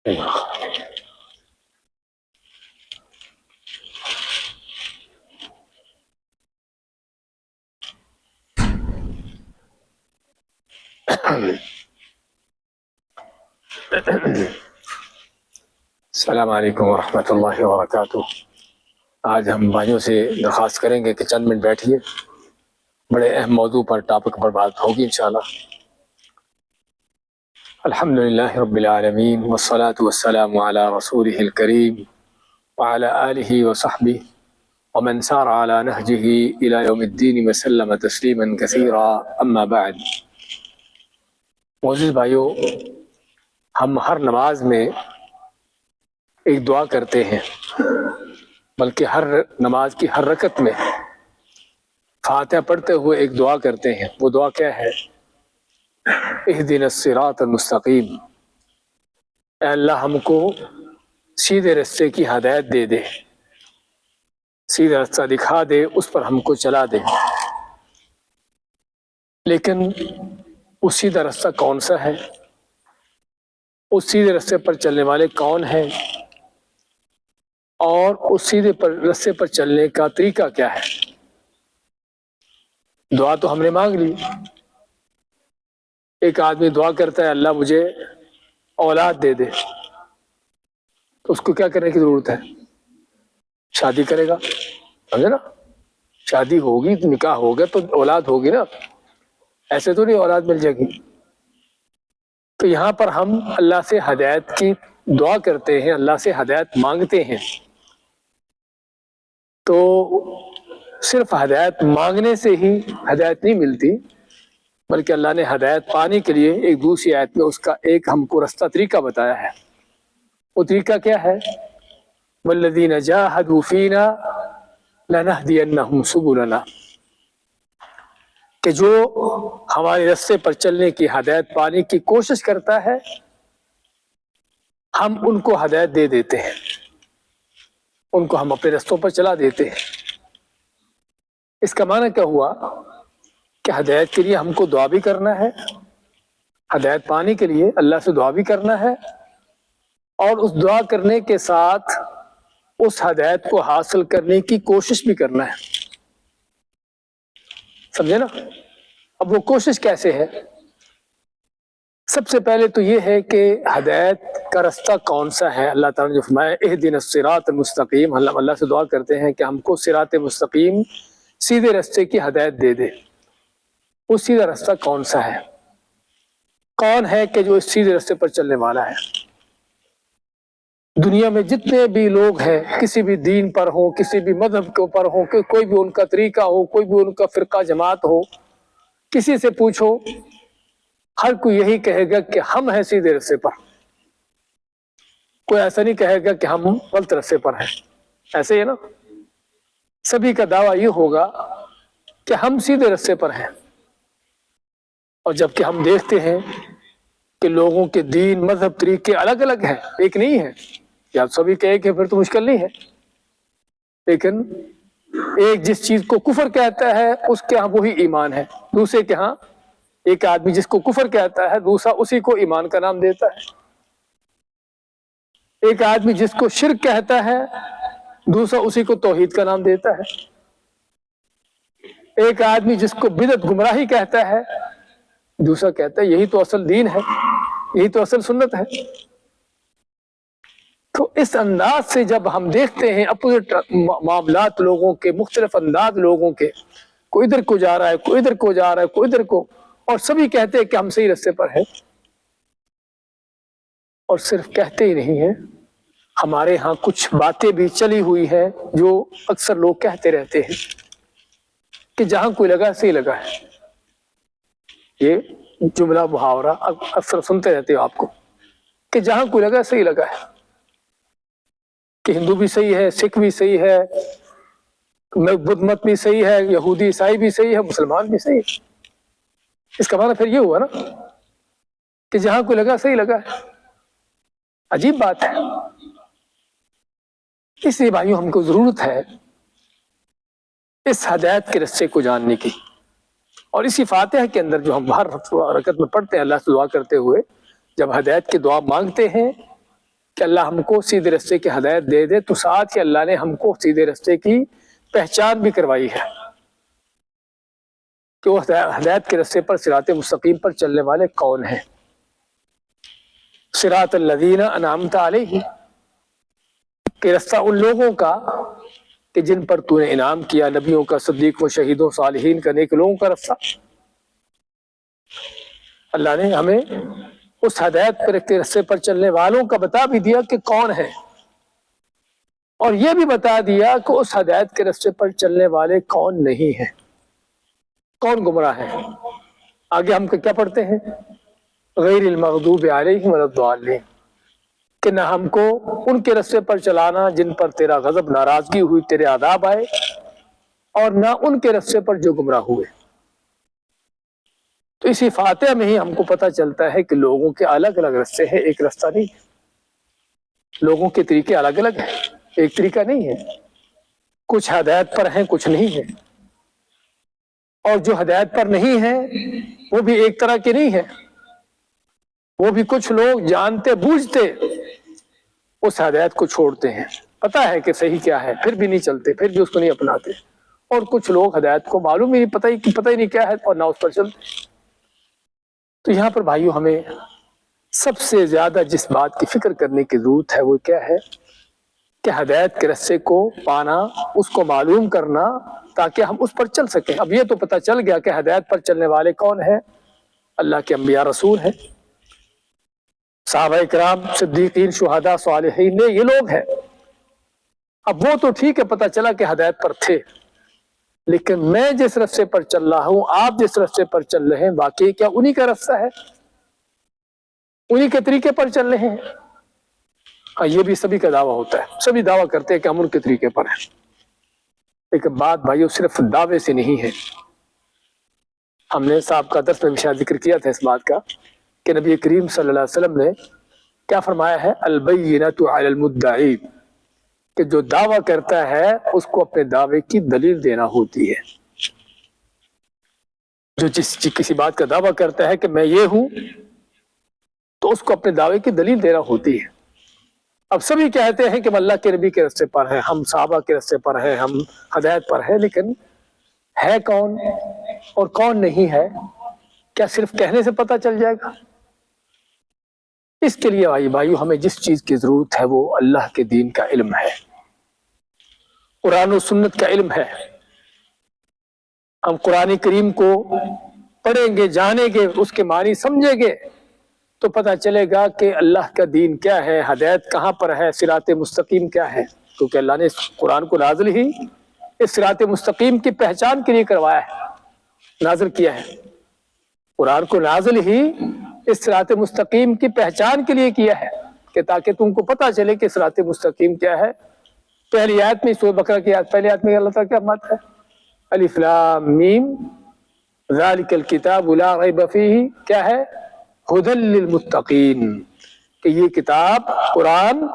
السلام علیکم ورحمۃ اللہ وبرکاتہ۔ آج ہم بھائیوں سے درخواست کریں گے کہ چند منٹ بیٹھیے، بڑے اہم موضوع پر ٹاپک پر بات ہوگی انشاءاللہ۔ الحمدللہ رب العالمین والصلاة والسلام علی رسولہ الکریم وعلی آلہ وصحبہ ومن سار علی نہجہ الی یوم الدین وسلم تسلیما کثیرا، اما بعد۔ معزز بھائیوں، ہم ہر نماز میں ایک دعا کرتے ہیں، بلکہ ہر نماز کی ہر رکعت میں فاتحہ پڑھتے ہوئے ایک دعا کرتے ہیں۔ وہ دعا کیا ہے؟ اہدنا الصراط المستقیم، اے اللہ ہم کو سیدھے رستے کی ہدایت دے دے، سیدھا راستہ دکھا دے، اس پر ہم کو چلا دے۔ لیکن وہ سیدھا راستہ کون سا ہے؟ اس سیدھے راستے پر چلنے والے کون ہیں؟ اور اس سیدھے راستے پر چلنے کا طریقہ کیا ہے؟ دعا تو ہم نے مانگ لی۔ ایک آدمی دعا کرتا ہے اللہ مجھے اولاد دے دے، تو اس کو کیا کرنے کی ضرورت ہے؟ شادی کرے گا، سمجھے نا؟ شادی ہوگی، نکاح ہوگا تو اولاد ہوگی نا، ایسے تو نہیں اولاد مل جائے گی۔ تو یہاں پر ہم اللہ سے ہدایت کی دعا کرتے ہیں، اللہ سے ہدایت مانگتے ہیں۔ تو صرف ہدایت مانگنے سے ہی ہدایت نہیں ملتی، بلکہ اللہ نے ہدایت پانے کے لیے ایک دوسری آیت میں اس کا ایک ہم کو رستہ طریقہ بتایا ہے۔ وہ طریقہ کیا ہے؟ والذین جاہدوا فینا لنہدینہم سبلنا، کہ جو ہمارے رستے پر چلنے کی ہدایت پانے کی کوشش کرتا ہے، ہم ان کو ہدایت دے دیتے ہیں، ان کو ہم اپنے رستوں پر چلا دیتے ہیں۔ اس کا معنی کیا ہوا کہ ہدایت کے لیے ہم کو دعا بھی کرنا ہے، ہدایت پانے کے لیے اللہ سے دعا بھی کرنا ہے، اور اس دعا کرنے کے ساتھ اس ہدایت کو حاصل کرنے کی کوشش بھی کرنا ہے، سمجھے نا؟ اب وہ کوشش کیسے ہے؟ سب سے پہلے تو یہ ہے کہ ہدایت کا رستہ کون سا ہے۔ اللہ تعالیٰ نے جو فرمایا اہدنا الصراط المستقیم، ہم اللہ سے دعا کرتے ہیں کہ ہم کو صراط مستقیم، سیدھے رستے کی ہدایت دے دے۔ وہ سیدھا رستہ کون سا ہے؟ کون ہے کہ جو اس سیدھے رستے پر چلنے والا ہے؟ دنیا میں جتنے بھی لوگ ہیں، کسی بھی دین پر ہوں، کسی بھی مذہب کے اوپر ہوں، کہ کوئی بھی ان کا طریقہ ہو، کوئی بھی ان کا فرقہ جماعت ہو، کسی سے پوچھو، ہر کوئی یہی کہے گا کہ ہم ہیں سیدھے رستے پر۔ کوئی ایسا نہیں کہے گا کہ ہم غلط رستے پر ہیں، ایسے ہی نا؟ سبھی کا دعویٰ یہ ہوگا کہ ہم سیدھے رستے پر ہیں۔ اور جبکہ ہم دیکھتے ہیں کہ لوگوں کے دین، مذہب، طریقے الگ الگ ہیں، ایک نہیں ہے۔ یا سبھی کہے کہ پھر تو مشکل نہیں ہے، لیکن ایک جس چیز کو کفر کہتا ہے اس کے ہاں وہی ایمان ہے، دوسرے کے ہاں ایک آدمی جس کو کفر کہتا ہے دوسرا اسی کو ایمان کا نام دیتا ہے۔ ایک آدمی جس کو شرک کہتا ہے دوسرا اسی کو توحید کا نام دیتا ہے۔ ایک آدمی جس کو بدعت، گمراہی کہتا ہے دوسرا کہتا ہے یہی تو اصل دین ہے، یہی تو اصل سنت ہے۔ تو اس انداز سے جب ہم دیکھتے ہیں اپوزٹ معاملات لوگوں کے، مختلف انداز لوگوں کے، کوئی ادھر کو جا رہا ہے، کوئی ادھر کو جا رہا ہے، کوئی ادھر کو، اور سبھی کہتے ہیں کہ ہم صحیح رستے پر ہیں۔ اور صرف کہتے ہی نہیں ہیں، ہمارے ہاں کچھ باتیں بھی چلی ہوئی ہیں جو اکثر لوگ کہتے رہتے ہیں کہ جہاں کوئی لگا صحیح لگا ہے۔ یہ جملہ محاورہ اکثر سنتے رہتے ہو آپ کو کہ جہاں کوئی لگا صحیح لگا ہے، کہ ہندو بھی صحیح ہے، سکھ بھی صحیح ہے، بدھ مت بھی صحیح ہے، یہودی عیسائی بھی صحیح ہے، مسلمان بھی صحیح ہے۔ اس کا معنی پھر یہ ہوا نا کہ جہاں کوئی لگا صحیح لگا ہے۔ عجیب بات ہے۔ اس لیے بھائیوں ہم کو ضرورت ہے اس ہدایت کے رستے کو جاننے کی، اور اسی فاتحہ کے اندر جو ہم ہر رکعت میں پڑھتے ہیں اللہ سے دعا کرتے ہوئے، جب ہدایت کی دعا مانگتے ہیں کہ اللہ ہم کو سیدھے رستے کی ہدایت دے دے، تو ساتھ ہی اللہ نے ہم کو سیدھے رستے کی پہچان بھی کروائی ہے کہ وہ ہدایت کے رستے پر صراط مستقیم پر چلنے والے کون ہیں۔ صراط الذین انعمت علیہم، کہ رستہ ان لوگوں کا کہ جن پر تو نے انعام کیا، نبیوں کا، صدیقوں، شہیدوں، صالحین کا، نیک لوگوں کا رستہ۔ اللہ نے ہمیں اس ہدایت پر کے رستے پر چلنے والوں کا بتا بھی دیا کہ کون ہے، اور یہ بھی بتا دیا کہ اس ہدایت کے رستے پر چلنے والے کون نہیں ہیں، کون گمراہ ہے۔ آگے ہم کیا پڑھتے ہیں؟ غیر المغضوب علیہم ولا الضالین، کہ نہ ہم کو ان کے رستے پر چلانا جن پر تیرا غضب، ناراضگی ہوئی، تیرے عذاب آئے، اور نہ ان کے رستے پر جو گمراہ ہوئے۔ تو اسی فاتحہ میں ہی ہم کو پتہ چلتا ہے کہ لوگوں کے الگ الگ رستے ہیں، ایک رستہ نہیں ہے۔ لوگوں کے طریقے الگ الگ ہیں، ایک طریقہ نہیں ہے۔ کچھ ہدایت پر ہیں، کچھ نہیں ہیں، اور جو ہدایت پر نہیں ہیں وہ بھی ایک طرح کے نہیں ہیں۔ وہ بھی کچھ لوگ جانتے بوجھتے اس ہدایت کو چھوڑتے ہیں، پتہ ہے کہ صحیح کیا ہے، پھر بھی نہیں چلتے، پھر بھی اس کو نہیں اپناتے۔ اور کچھ لوگ ہدایت کو معلوم ہی نہیں، پتہ ہی نہیں کیا ہے، اور نہ اس پر چلتے۔ تو یہاں پر بھائیو ہمیں سب سے زیادہ جس بات کی فکر کرنے کی ضرورت ہے وہ کیا ہے کہ ہدایت کے رستے کو پانا، اس کو معلوم کرنا، تاکہ ہم اس پر چل سکیں۔ اب یہ تو پتہ چل گیا کہ ہدایت پر چلنے والے کون ہیں، اللہ کے انبیاء رسول ہیں، صحابہ کرام، صدیقین، شہداء، صالحین، یہ لوگ ہیں۔ اب وہ تو ٹھیک ہے، پتہ چلا کہ ہدایت پر تھے، لیکن میں جس رستے پر چل رہا ہوں، آپ جس رستے پر چل رہے ہیں، واقعی کیا انہی کا رستہ ہے، انہی کے طریقے پر چل رہے ہیں؟ یہ بھی سبھی کا دعویٰ ہوتا ہے، سبھی دعویٰ کرتے ہیں کہ ہم ان کے طریقے پر ہیں، لیکن بات بھائیو صرف دعوے سے نہیں ہے۔ ہم نے صاحب کا درس میں بھی شاید ذکر کیا تھا اس بات کا کہ نبی کریم صلی اللہ علیہ وسلم نے کیا فرمایا ہے؟ البینۃ علی المدعی، کہ جو دعویٰ کرتا ہے اس کو اپنے دعوے کی دلیل دینا ہوتی ہے۔ جو کسی بات کا دعویٰ کرتا ہے کہ میں یہ ہوں، تو اس کو اپنے دعوے کی دلیل دینا ہوتی ہے۔ اب سبھی کہتے ہیں کہ ہم اللہ کے نبی کے رستے پر ہیں، ہم صحابہ کے رستے پر ہیں، ہم ہدایت پر ہیں، لیکن ہے کون اور کون نہیں ہے، کیا صرف کہنے سے پتہ چل جائے گا؟ اس کے لیے بھائیو ہمیں جس چیز کی ضرورت ہے وہ اللہ کے دین کا علم ہے، قرآن و سنت کا علم ہے۔ ہم قرآن کریم کو پڑھیں گے، جانیں گے، اس کے معنی سمجھیں گے، تو پتہ چلے گا کہ اللہ کا دین کیا ہے، ہدایت کہاں پر ہے، صراط مستقیم کیا ہے۔ کیونکہ اللہ نے اس قرآن کو نازل ہی اس صراط مستقیم کی پہچان کے لیے کروایا ہے، نازل کیا ہے۔ قرآن کو نازل ہی اس صراط مستقیم کی پہچان کے لیے کیا ہے، کہ تاکہ تم کو پتہ چلے کہ صراط مستقیم کیا ہے۔ پہلی آیت میں سورۃ بقرہ کی پہلی آیت میں اللہ تعالیٰ کیا فرماتا ہے؟ الف لام میم ذالک الکتاب لا ریب فیہ، کیا ہے؟ ھدی للمتقین، کہ یہ کتاب قرآن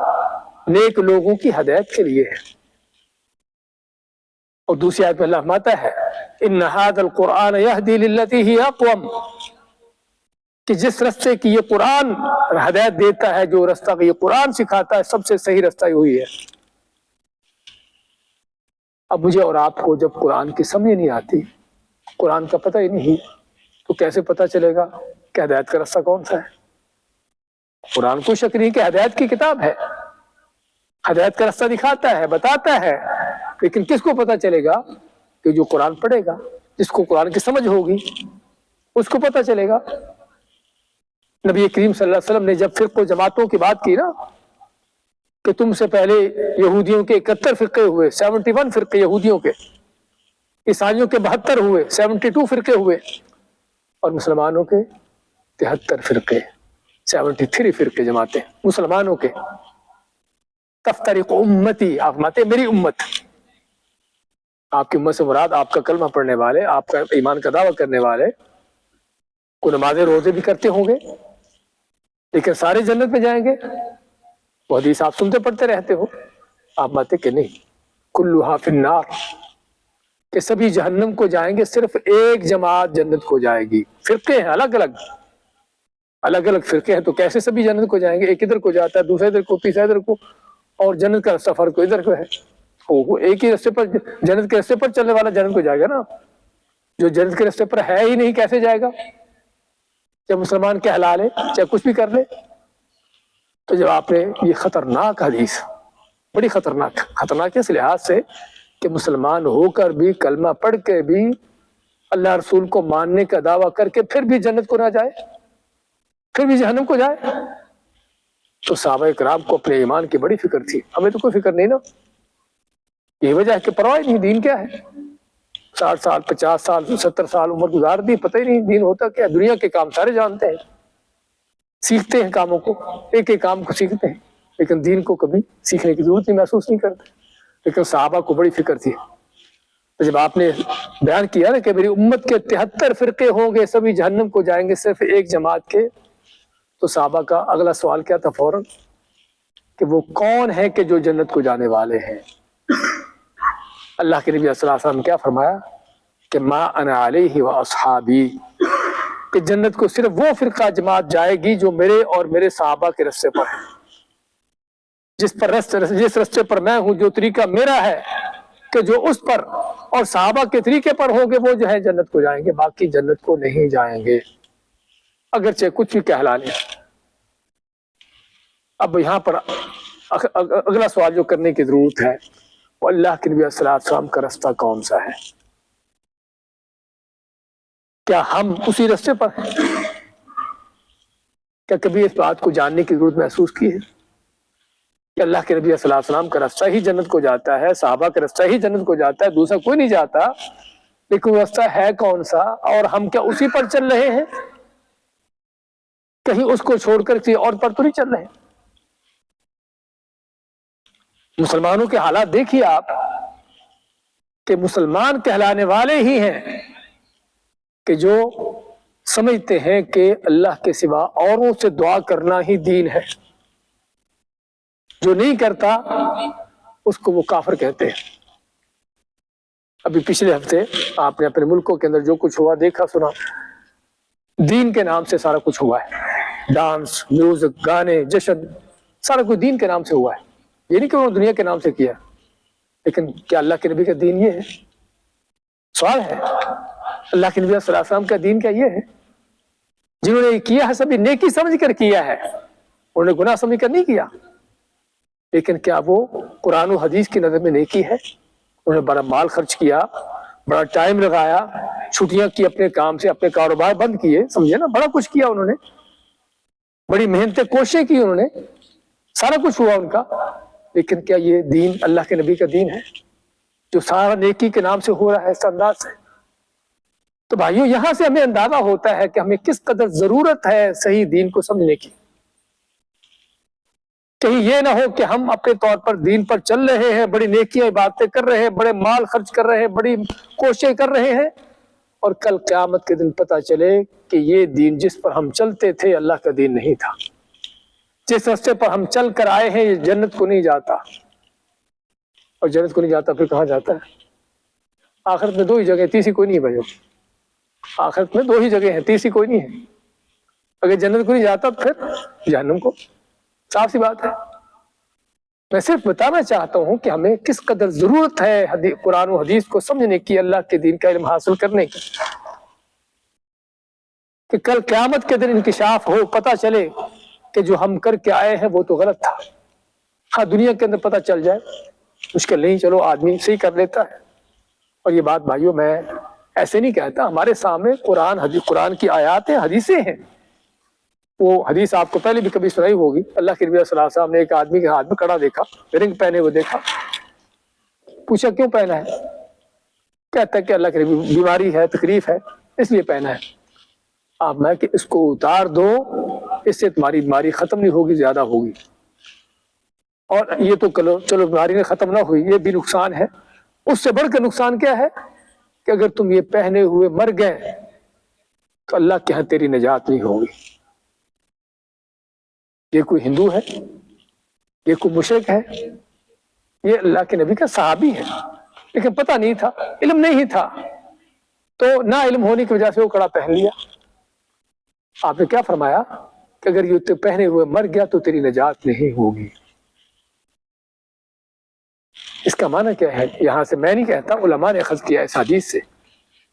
نیک لوگوں کی ہدایت کے لیے ہے۔ اور دوسری آیت میں اللہ فرماتا ہے ان ھذا القرآن یہدی للتی ہی اقوم، کہ جس رستے کی یہ قرآن ہدایت دیتا ہے، جو رستہ یہ قرآن سکھاتا ہے، سب سے صحیح رستہ وہی ہے۔ اب مجھے اور آپ کو جب قرآن کی سمجھ نہیں آتی، قرآن کا پتہ ہی نہیں، تو کیسے پتہ چلے گا کہ ہدایت کا رستہ کون سا ہے؟ قرآن کو شک نہیں کہ ہدایت کی کتاب ہے، ہدایت کا رستہ دکھاتا ہے، بتاتا ہے، لیکن کس کو پتہ چلے گا؟ کہ جو قرآن پڑھے گا، جس کو قرآن کی سمجھ ہوگی، اس کو پتہ چلے گا۔ نبی کریم صلی اللہ علیہ وسلم نے جب فرقوں جماعتوں کی بات کی نا، کہ تم سے پہلے یہودیوں کے 71 فرقے ہوئے، 71 فرقے یہودیوں کے، عیسائیوں کے 72 ہوئے، 72 فرقے ہوئے، اور مسلمانوں کے 73 فرقے، 73 فرقے جماعتیں مسلمانوں کے۔ تفترق امتی، آپ ماتے میری امت، آپ کی امت سے مراد آپ کا کلمہ پڑھنے والے، آپ کا ایمان کا دعویٰ کرنے والے، کو نمازیں روزے بھی کرتے ہوں گے، لیکن سارے جنت میں جائیں گے؟ وہ حدیث آپ سنتے پڑھتے رہتے ہو، آپ ماتے کہ نہیں، کلھا فی النار، کہ سبھی جہنم کو جائیں گے، صرف ایک جماعت جنت کو جائے گی۔ فرقے ہیں الگ الگ، الگ الگ فرقے ہیں تو کیسے سبھی جنت کو جائیں گے؟ ایک ادھر کو جاتا ہے، دوسرا ادھر کو، تیسرا ادھر کو، اور جنت کا سفر کو ادھر کو ہے۔ وہ ایک ہی رستے پر، جنت کے رستے پر چلنے والا جنت کو جائے گا نا، جو جنت کے رستے پر ہے ہی نہیں کیسے جائے گا؟ چاہے مسلمان کہلا لے، چاہے کچھ بھی کر لے۔ تو جب آپ نے یہ خطرناک حدیث، بڑی خطرناک اس لحاظ سے کہ مسلمان ہو کر بھی، کلمہ پڑھ کے بھی، اللہ رسول کو ماننے کا دعویٰ کر کے پھر بھی جنت کو نہ جائے، پھر بھی جہنم کو جائے، تو صحابہ کرام کو اپنے ایمان کی بڑی فکر تھی۔ ہمیں تو کوئی فکر نہیں نا، یہ وجہ ہے کہ پرواہ نہیں، دین کیا ہے؟ 60 سال 50 سال 70 سال عمر گزار دی، پتہ ہی نہیں دین ہوتا کیا۔ دنیا کے کام سارے جانتے ہیں، سیکھتے ہیں کاموں کو، ایک ایک کام کو سیکھتے ہیں، لیکن دین کو کبھی سیکھنے کی ضرورت نہیں محسوس نہیں کرتے۔ لیکن صحابہ کو بڑی فکر تھی۔ تو جب آپ نے بیان کیا نا کہ میری امت کے 73 فرقے ہوں گے، سبھی جہنم کو جائیں گے صرف ایک جماعت کے، تو صحابہ کا اگلا سوال کیا تھا فوراً کہ وہ کون ہے کہ جو جنت کو جانے والے ہیں؟ اللہ کے نبی صلی اللہ علیہ وسلم کیا فرمایا کہ ما انا علیہ و اصحابی، کہ جنت کو صرف وہ فرقہ جماعت جائے گی جو میرے اور میرے صحابہ کے رستے پر ہے، جس رستے پر میں ہوں، جو طریقہ میرا ہے، کہ جو اس پر اور صحابہ کے طریقے پر ہوں گے وہ جو ہے جنت کو جائیں گے، باقی جنت کو نہیں جائیں گے، اگرچہ کچھ بھی کہلا لیں۔ اب یہاں پر اگلا سوال جو کرنے کی ضرورت ہے وہ اللہ کے نبی صلی اللہ علیہ وسلم کا رستہ کون سا ہے؟ کیا ہم اسی رستے پر ہیں؟ کیا کبھی اس بات کو جاننے کی ضرورت محسوس کی ہے کہ اللہ کے نبی صلی اللہ علیہ وسلم کا رستہ ہی جنت کو جاتا ہے، صحابہ کا رستہ ہی جنت کو جاتا ہے، دوسرا کوئی نہیں جاتا، لیکن وہ رستہ ہے کون سا؟ اور ہم کیا اسی پر چل رہے ہیں؟ کہیں اس کو چھوڑ کر کسی اور پر تو نہیں چل رہے؟ مسلمانوں کے حالات دیکھیے آپ کہ مسلمان کہلانے والے ہی ہیں کہ جو سمجھتے ہیں کہ اللہ کے سوا اوروں سے دعا کرنا ہی دین ہے، جو نہیں کرتا اس کو وہ کافر کہتے ہیں۔ ابھی پچھلے ہفتے آپ نے اپنے ملکوں کے اندر جو کچھ ہوا دیکھا سنا، دین کے نام سے سارا کچھ ہوا ہے، ڈانس، میوزک، گانے، جشن، سارا کچھ دین کے نام سے ہوا ہے۔ یہ نہیں کہ انہوں نے دنیا کے نام سے کیا، لیکن کیا اللہ کے نبی کا دین یہ ہے؟ سوال ہے، اللہ کے نبی صلی اللہ علیہ وسلم کا دین کیا یہ ہے؟ جنہوں نے یہ کیا ہے سبھی نیکی سمجھ کر کیا ہے، انہوں نے گناہ سمجھ کر نہیں کیا، لیکن کیا وہ قرآن و حدیث کی نظر میں نیکی ہے؟ انہوں نے بڑا مال خرچ کیا، بڑا ٹائم لگایا، چھٹیاں کی اپنے کام سے، اپنے کاروبار بند کیے، سمجھے نا، بڑا کچھ کیا انہوں نے، بڑی محنتیں کوششیں کی انہوں نے، سارا کچھ ہوا ان کا، لیکن کیا یہ دین اللہ کے نبی کا دین ہے جو سارا نیکی کے نام سے ہو رہا ہے اس انداز سے؟ تو بھائیوں، یہاں سے ہمیں اندازہ ہوتا ہے کہ ہمیں کس قدر ضرورت ہے صحیح دین کو سمجھنے کی۔ کہیں یہ نہ ہو کہ ہم اپنے طور پر دین پر چل رہے ہیں، بڑی نیکیاں باتیں کر رہے ہیں، بڑے مال خرچ کر رہے ہیں، بڑی کوششیں کر رہے ہیں، اور کل قیامت کے دن پتہ چلے کہ یہ دین جس پر ہم چلتے تھے اللہ کا دین نہیں تھا، جس راستے پر ہم چل کر آئے ہیں یہ جنت کو نہیں جاتا، اور جنت کو نہیں جاتا پھر کہاں جاتا ہے؟ آخرت میں دو ہی جگہ، تیسری کوئی نہیں بھائیو، آخرت میں دو ہی جگہ ہیں، تیسری کوئی نہیں ہے۔ اگر جنت کو نہیں جاتا تو پھر جہنم کو، صاف سی بات ہے۔ میں صرف بتانا چاہتا ہوں کہ ہمیں کس قدر ضرورت ہے قرآن و حدیث کو سمجھنے کی، اللہ کے دین کا علم حاصل کرنے کی، کہ کل قیامت کے دن انکشاف ہو، پتہ چلے کہ جو ہم کر کے آئے ہیں وہ تو غلط تھا۔ ہاں دنیا کے اندر پتہ چل جائے مشکل نہیں، چلو آدمی صحیح کر لیتا ہے۔ اور یہ بات بھائیوں میں ایسے نہیں کہتا، ہمارے سامنے قرآن کی آیات ہیں، حدیثیں ہیں۔ وہ حدیث آپ کو پہلے بھی کبھی سنائی ہوگی، اللہ کے نبی صلی اللہ علیہ وسلم نے ایک آدمی کے ہاتھ میں کڑا دیکھا، رنگ پہنے ہوئے دیکھا، پوچھا کیوں پہنا ہے؟ کہتا ہے کہ اللہ کے نبی بیماری ہے، تکلیف ہے، اس لیے پہنا ہے۔ آپ میں کہ اس کو اتار دو، اس سے تمہاری بیماری ختم نہیں ہوگی، زیادہ ہوگی۔ اور یہ تو چلو بیماری ختم نہ ہوئی، یہ بھی نقصان ہے۔ اس سے بڑھ کر نقصان کیا ہے کہ اگر تم یہ پہنے ہوئے مر گئے تو اللہ کے ہاں تیری نجات نہیں ہوگی۔ یہ کوئی ہندو ہے؟ یہ کوئی مشرک ہے؟ یہ اللہ کے نبی کا صحابی ہے، لیکن پتہ نہیں تھا، علم نہیں تھا، تو نہ علم ہونے کی وجہ سے وہ کڑا پہن لیا۔ آپ نے کیا فرمایا کہ اگر یہ پہنے ہوئے مر گیا تو تیری نجات نہیں ہوگی۔ اس کا معنی کیا ہے؟ یہاں سے میں نہیں کہتا، علماء نے اخذ کیا اس حدیث سے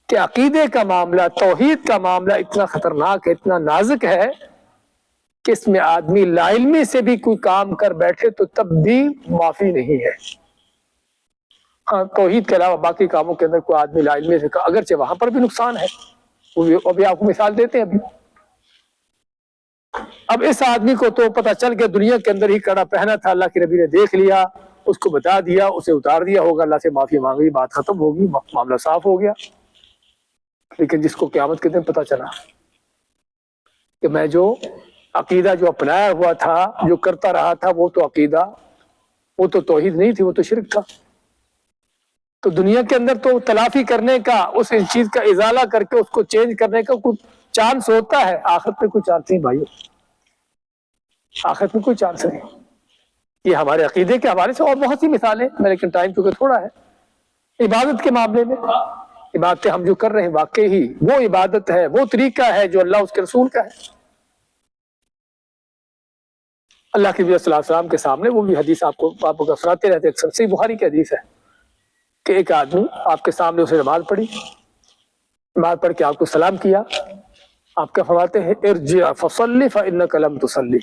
کہ عقیدے کا معاملہ، توحید کا معاملہ اتنا خطرناک ہے، اتنا نازک ہے کہ اس میں آدمی لا علمی سے بھی کوئی کام کر بیٹھے تو تب بھی معافی نہیں ہے۔ ہاں، توحید کے علاوہ باقی کاموں کے اندر کوئی آدمی لا علمی سے، اگرچہ وہاں پر بھی نقصان ہے، وہ بھی ابھی آپ کو مثال دیتے ہیں۔ اب اس آدمی کو تو پتہ چل گیا، دنیا کے اندر ہی کڑا پہنا تھا، اللہ کے نبی نے دیکھ لیا، اس کو بتا دیا، اسے اتار دیا ہوگا، اللہ سے معافی مانگی، بات ختم ہوگی، معاملہ صاف ہو گیا۔ لیکن جس کو قیامت کے دن پتہ چلا کہ میں جو عقیدہ جو اپنایا ہوا تھا، جو کرتا رہا تھا، وہ تو عقیدہ، وہ تو توحید نہیں تھی، وہ تو شرک تھا، تو دنیا کے اندر تو تلافی کرنے کا، اس چیز کا ازالہ کر کے اس کو چینج کرنے کا کوئی چانس ہوتا ہے، آخرت میں کوئی چانس نہیں بھائیو، آخرت میں کوئی چانس نہیں۔ یہ ہمارے عقیدے کے حوالے سے اور بہت سی مثالیں، لیکن ٹائم کیونکہ تھوڑا ہے۔ عبادت کے معاملے میں، عبادتیں ہم جو کر رہے ہیں واقعی ہی وہ عبادت ہے، وہ طریقہ ہے جو اللہ اس کے رسول کا ہے۔ اللہ کے نبی صلی اللہ علیہ وسلم کے سامنے وہ بھی حدیث آپ کو سناتے رہتے، اکثر صحیح بخاری کی حدیث ہے کہ ایک آدمی آپ کے سامنے اسے نماز پڑھی، نماز پڑھ کے آپ کو سلام کیا، آپ کیا فرماتے ہیں؟ ارجع فصلی فانک لم تصلی،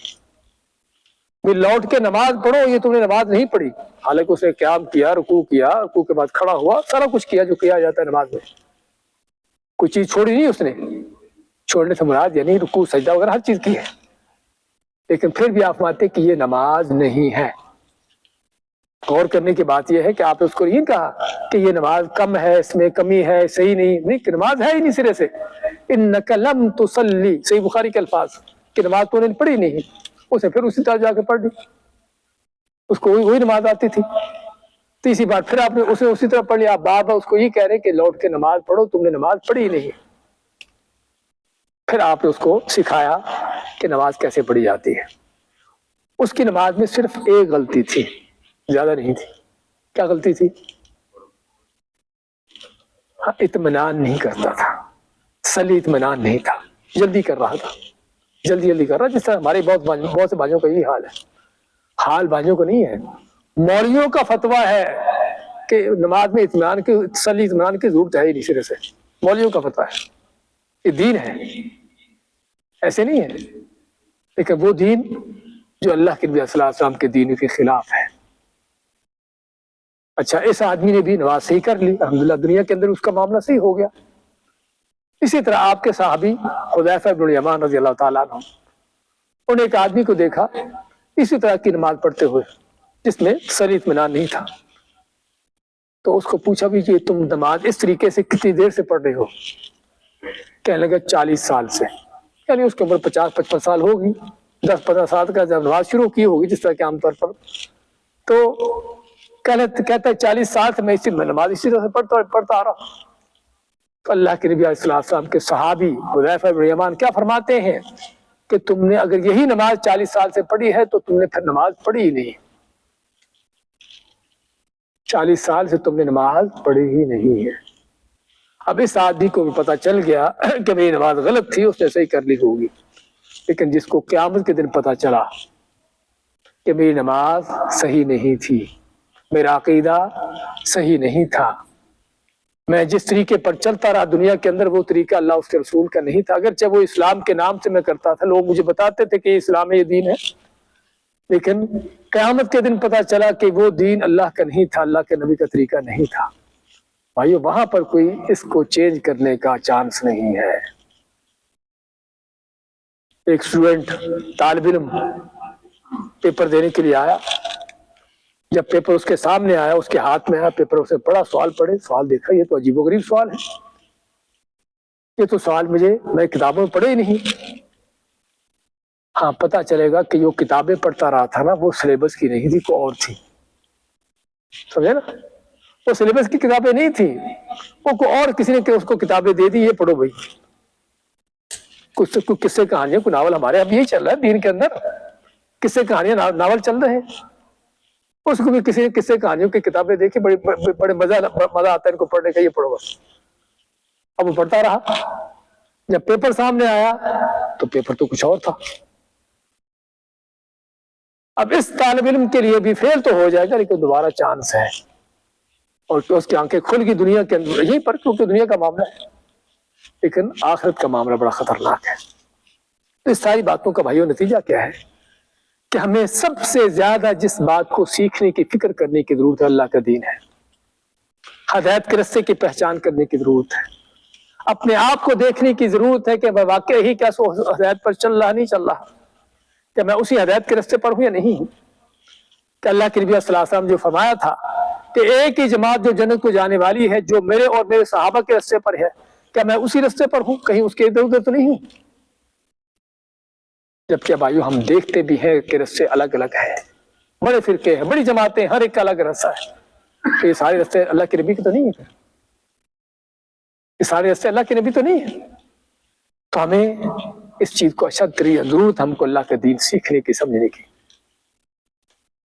بھی لوٹ کے نماز پڑھو، یہ تم نے نماز نہیں پڑھی۔ حالانکہ اس نے قیام کیا، رکوع کیا، رکوع کے بعد کھڑا ہوا، سارا کچھ کیا جو کیا جاتا ہے نماز میں، کوئی چیز چھوڑی نہیں اس نے۔ چھوڑنے سے مراد یعنی رکوع سجدہ وغیرہ ہر چیز کی ہے، لیکن پھر بھی آپ فرماتے کہ یہ نماز نہیں ہے۔ غور کرنے کی بات یہ ہے کہ آپ نے اس کو نہیں کہا کہ یہ نماز کم ہے، اس میں کمی ہے، صحیح نہیں، کہ نماز ہے ہی نہیں سرے سے۔ انک لم تصلی، صحیح بخاری کے الفاظ کہ نماز تو نے پڑھی نہیں، اسے پھر اسی طرح جا کے پڑھ لی، اس کو وہی نماز آتی تھی، تیسری بار پھر آپ نے اسے اسی طرح پڑھ لیا۔ آپ بار بار اس کو یہ کہہ رہے کہ لوٹ کے نماز پڑھو، تم نے نماز پڑھی نہیں۔ پھر آپ نے اس کو سکھایا کہ نماز کیسے پڑھی جاتی ہے۔ اس کی نماز میں صرف ایک غلطی تھی، زیادہ نہیں تھی۔ کیا غلطی تھی؟ اطمینان نہیں کرتا تھا، سلی اطمینان نہیں تھا، جلدی کر رہا تھا، جلدی کر رہا، جس طرح ہمارے بہت سے بھائیوں کا یہی حال ہے۔ حال بھائیوں کو نہیں ہے، مولویوں کا فتویٰ ہے کہ نماز میں اطمینان کی، تسلی اطمینان کی ضرورت ہے ہی نہیں سرے سے، مولویوں کا فتویٰ ہے، یہ دین ہے، ایسے نہیں ہے۔ لیکن وہ دین جو اللہ کے نبی صلی اللہ علیہ وسلم کے دین کے خلاف ہے۔ اچھا، اس آدمی نے بھی نماز صحیح کر لی، الحمدللہ، دنیا کے اندر اس کا معاملہ صحیح ہو گیا۔ اسی طرح آپ کے صحابی حذیفہ بن الیمان رضی اللہ تعالیٰ عنہ، انہوں نے ایک آدمی کو دیکھا اسی طرح کی نماز پڑھتے ہوئے جس میں سری اطمینان نہیں تھا، تو اس کو پوچھا بھی کہ تم نماز اس طریقے سے کتنی دیر سے پڑھ رہے ہو؟ کہنے لگا 40 سال سے، یعنی اس کی عمر 50-55 سال ہوگی، 10-15 سال کا جب نماز شروع کی ہوگی جس طرح کے عام طور پر، تو کہتا ہے 40 سال سے میں نماز اسی طرح سے پڑھتا آ رہا ہوں۔ تو اللہ کے نبی علیہ السلام کے صحابی حذیفہ بن الیمان کیا فرماتے ہیں کہ تم نے اگر یہی نماز 40 سال سے پڑھی ہے تو تم نے پھر نماز پڑھی ہی نہیں، 40 سال سے تم نے نماز پڑھی ہی نہیں ہے۔ اب اس آدمی کو بھی پتہ چل گیا کہ میری نماز غلط تھی، اس نے صحیح کر لی ہوگی، لیکن جس کو قیامت کے دن پتہ چلا کہ میری نماز صحیح نہیں تھی، میرا عقیدہ صحیح نہیں تھا، میں جس طریقے پر چلتا رہا دنیا کے اندر وہ طریقہ اللہ اس کے رسول کا نہیں تھا، اگرچہ وہ اسلام کے نام سے میں کرتا تھا، لوگ مجھے بتاتے تھے کہ یہ اسلام ہے، یہ دین ہے، لیکن قیامت کے دن پتہ چلا کہ وہ دین اللہ کا نہیں تھا، اللہ کے نبی کا طریقہ نہیں تھا۔ بھائیو، وہاں پر کوئی اس کو چینج کرنے کا چانس نہیں ہے۔ ایک اسٹوڈنٹ، طالب علم پیپر دینے کے لیے آیا، جب پیپر اس کے سامنے آیا، اس کے ہاتھ میں آیا پیپر، اسے پڑھا، سوال پڑھے، سوال دیکھا، یہ تو عجیب و غریب سوال ہے، یہ تو سوال میں کتابوں میں پڑھے ہی نہیں۔ ہاں، پتہ چلے گا کہ جو کتابیں پڑھتا رہا تھا نا وہ سلیبس کی نہیں تھی، کوئی اور تھی، سمجھے نا، وہ سلیبس کی کتابیں نہیں تھی، وہ کوئی اور کسی نے اس کو کتابیں دے دی، یہ پڑھو بھائی، کچھ قصے کہانیاں، کوئی ناول، ہمارے اب یہی چل رہا ہے دین کے اندر، قصے کہانیاں ناول چل رہے ہیں، اس کو بھی کسی نے قصے کہانیوں کی کتابیں دیکھی، بڑے مزہ آتا ہے ان کو پڑھنے کا، یہ پڑھو بس۔ اب وہ پڑھتا رہا، جب پیپر سامنے آیا تو پیپر تو کچھ اور تھا، اب اس طالب علم کے لیے بھی فیل تو ہو جائے گا لیکن دوبارہ چانس ہے، اور اس کی آنکھیں کھل گئی دنیا کے اندر یہیں پر، کیونکہ دنیا کا معاملہ ہے، لیکن آخرت کا معاملہ بڑا خطرناک ہے۔ تو اس ساری باتوں کا بھائیوں نتیجہ کیا ہے کہ ہمیں سب سے زیادہ جس بات کو سیکھنے کی فکر کرنے کی ضرورت ہے اللہ کا دین ہے، ہدایت کے رستے کی پہچان کرنے کی ضرورت ہے، اپنے آپ کو دیکھنے کی ضرورت ہے کہ میں واقعی ہی کیا سو ہدایت پر چل رہا نہیں چل رہا، کہ میں اسی ہدایت کے رستے پر ہوں یا نہیں ہوں، کہ اللہ کے نبی صلی اللہ علیہ وسلم جو فرمایا تھا کہ ایک ہی جماعت جو جنت کو جانے والی ہے جو میرے اور میرے صحابہ کے رستے پر ہے، کیا میں اسی رستے پر ہوں، کہیں اس کے ادھر ادھر تو نہیں ہوں؟ جبکہ بھائیو ہم دیکھتے بھی ہیں کہ رستے الگ الگ ہیں، بڑے فرقے ہیں، بڑی جماعتیں، ہر ایک کا الگ رستہ ہے، تو یہ سارے رستے اللہ کے نبی کے تو نہیں ہیں، یہ سارے رستے اللہ کے نبی تو نہیں ہیں۔ تو ہمیں اس چیز کو اشد ترین ضرورت ہم کو اللہ کا دین سیکھنے کی، سمجھنے کی،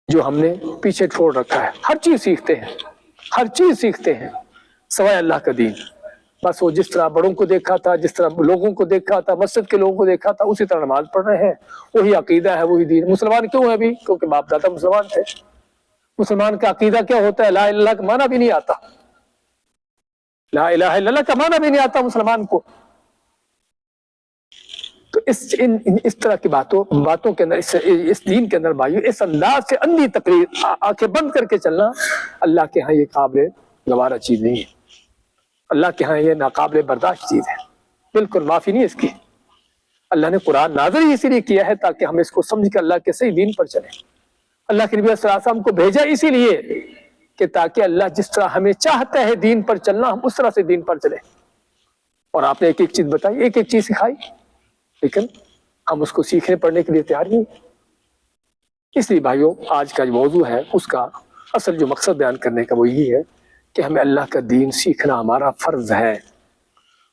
جو ہم نے پیچھے چھوڑ رکھا ہے۔ ہر چیز سیکھتے ہیں، ہر چیز سیکھتے ہیں سوائے اللہ کا دین۔ بس وہ جس طرح بڑوں کو دیکھا تھا، جس طرح لوگوں کو دیکھا تھا، مسجد کے لوگوں کو دیکھا تھا، اسی طرح نماز پڑھ رہے ہیں، وہی عقیدہ ہے، وہی دین۔ مسلمان کیوں ہے ابھی؟ کیونکہ باپ دادا مسلمان تھے۔ مسلمان کا عقیدہ کیا ہوتا ہے؟ لا الہ الا اللہ کا معنی بھی نہیں آتا، لا الہ الا اللہ کا معنی بھی نہیں آتا مسلمان کو۔ تو اس طرح کی باتوں کے اندر، اس دین کے اندر بھائیو، اس انداز سے اندھی تقریر، آنکھیں بند کر کے چلنا اللہ کے ہاں یہ قابل گوارا چیز نہیں ہے، اللہ کے ہاں یہ ناقابل برداشت چیز ہے، بالکل معافی نہیں ہے اس کی۔ اللہ نے قرآن نازل ہی اسی لیے کیا ہے تاکہ ہم اس کو سمجھ کر اللہ کے صحیح دین پر چلیں۔ اللہ کے نبی صلی اللہ علیہ وسلم کو بھیجا اسی لیے کہ تاکہ اللہ جس طرح ہمیں چاہتا ہے دین پر چلنا، ہم اس طرح سے دین پر چلیں۔ اور آپ نے ایک ایک چیز بتائی، ایک ایک چیز سکھائی، لیکن ہم اس کو سیکھنے پڑھنے کے لیے تیار نہیں۔ اس لیے بھائیوں آج کا جو موضوع ہے اس کا اصل جو مقصد بیان کرنے کا وہ یہی ہے کہ ہمیں اللہ کا دین سیکھنا ہمارا فرض ہے،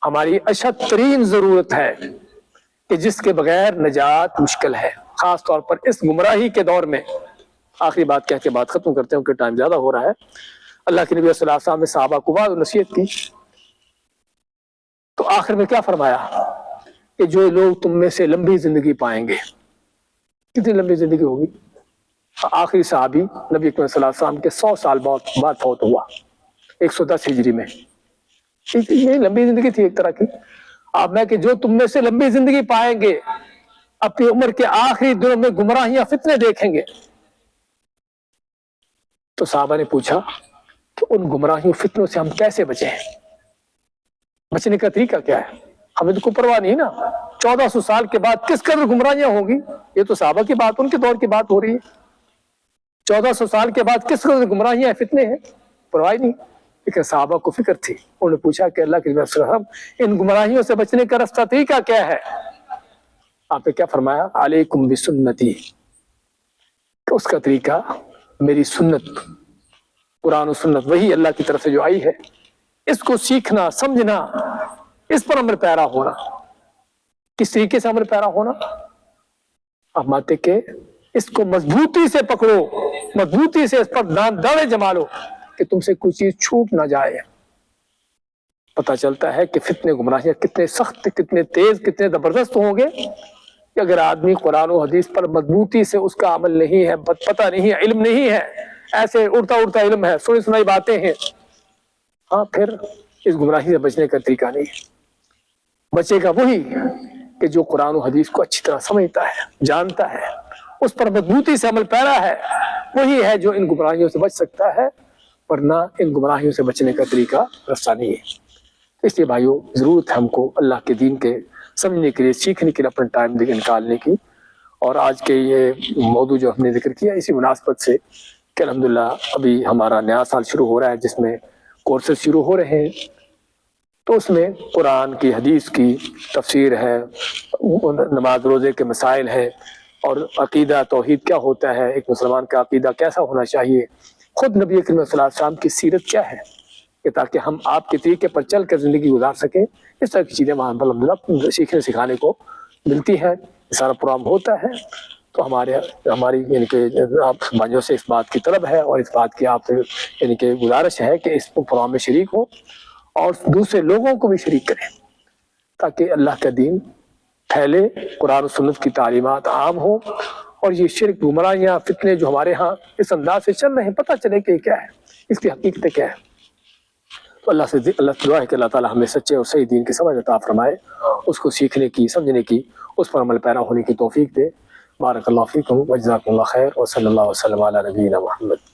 ہماری اشد ترین ضرورت ہے، کہ جس کے بغیر نجات مشکل ہے، خاص طور پر اس گمراہی کے دور میں۔ آخری بات کہہ کے بات ختم کرتے ہیں کہ ٹائم زیادہ ہو رہا ہے۔ اللہ کے نبی صلی اللہ علیہ وسلم نے صحابہ کو بعض نصیحت کی، تو آخر میں کیا فرمایا کہ جو لوگ تم میں سے لمبی زندگی پائیں گے، کتنی لمبی زندگی ہوگی؟ آخری صحابی نبی اکرم صلی اللہ علیہ وسلم کے 100 سال بعد فوت ہوا، 110 ہجری میں۔ یہ لمبی زندگی تھی ایک طرح کی۔ آپ میں کہ جو تم میں سے لمبی زندگی پائیں گے اپنی عمر کے آخری دنوں میں گمراہیاں فتنے دیکھیں گے۔ تو صحابہ نے پوچھا کہ ان گمراہیوں فتنوں سے ہم کیسے بچیں؟ بچنے کا طریقہ کیا ہے؟ ہمیں تو کوئی پرواہ نہیں نا، 1400 سال کے بعد کس قدر گمراہیاں ہوں گی، یہ تو صحابہ کی بات، ان کے دور کی بات ہو رہی ہے۔ 1400 سال کے بعد کس قدر گمراہیاں فتنے ہیں، پرواہ نہیں۔ لیکن صحابہ کو فکر تھی، انہوں نے پوچھا کہ اللہ کے نبی صلی اللہ علیہ وسلم ان گمراہیوں سے بچنے کا راستہ طریقہ کیا ہے؟ آپ نے کیا فرمایا؟ علیکم بسنتی، کہ اس کا طریقہ میری سنت، قرآن و سنت، وہی اللہ کی طرف سے جو آئی ہے، اس کو سیکھنا، سمجھنا، اس پر عمل پیرا ہونا۔ کس طریقے سے عمل پیرا ہونا؟ آپ مانتے کہ اس کو مضبوطی سے پکڑو، مضبوطی سے اس پر داڑے جما لو کہ تم سے کوئی چیز چھوٹ نہ جائے۔ پتہ چلتا ہے کہ فتنے گمراہیاں کتنے سخت، کتنے تیز، کتنے زبردست ہوں گے کہ اگر آدمی قرآن و حدیث پر مضبوطی سے اس کا عمل نہیں ہے، پتہ نہیں ہے، علم نہیں ہے، ایسے اڑتا اڑتا علم ہے، سنی سنائی باتیں ہیں، ہاں پھر اس گمراہی سے بچنے کا طریقہ نہیں ہے۔ بچے گا وہی کہ جو قرآن و حدیث کو اچھی طرح سمجھتا ہے، جانتا ہے، اس پر مضبوطی سے عمل پیرا ہے، وہی ہے جو ان گمراہیوں سے بچ سکتا ہے، ورنہ ان گمراہیوں سے بچنے کا طریقہ رستہ نہیں ہے۔ اس لیے بھائیو ضرورت ہے ہم کو اللہ کے دین کے سمجھنے کے لیے، سیکھنے کے لیے اپنا ٹائم نکالنے کی۔ اور آج کے یہ موضوع جو ہم نے ذکر کیا اسی مناسبت سے کہ الحمدللہ ابھی ہمارا نیا سال شروع ہو رہا ہے جس میں کورسز شروع ہو رہے ہیں، تو اس میں قرآن کی، حدیث کی تفسیر ہے، نماز روزے کے مسائل ہیں، اور عقیدہ توحید کیا ہوتا ہے، ایک مسلمان کا عقیدہ کیسا ہونا چاہیے، خود نبی کریم صلی اللہ علیہ وسلم کی سیرت کیا ہے، کہ تاکہ ہم آپ کے طریقے پر چل کر زندگی گزار سکیں۔ اس طرح کی چیزیں وہاں پر الحمدللہ سیکھنے سکھانے کو ملتی ہیں، سارا پروگرام ہوتا ہے۔ تو ہماری یعنی کہ آپ بھائیوں سے اس بات کی طلب ہے اور اس بات کی آپ سے یعنی کہ گزارش ہے کہ اس پروگرام میں شریک ہوں اور دوسرے لوگوں کو بھی شریک کریں تاکہ اللہ کا دین پھیلے، قرآن و سنت کی تعلیمات عام ہوں، اور یہ شرک گمراہیاں فتنے جو ہمارے ہاں اس انداز سے چل رہے ہیں، پتہ چلے کہ کیا ہے، اس کی حقیقت کیا ہے۔ تو اللہ سے دعا ہے کہ اللہ تعالیٰ ہمیں سچے اور صحیح دین کی سمجھ عطا فرمائے، اس کو سیکھنے کی، سمجھنے کی، اس پر عمل پیرا ہونے کی توفیق دے۔ بارک اللہ فیکم وجزاکم اللہ خیر، وصلی اللہ وسلم علی نبینا محمد۔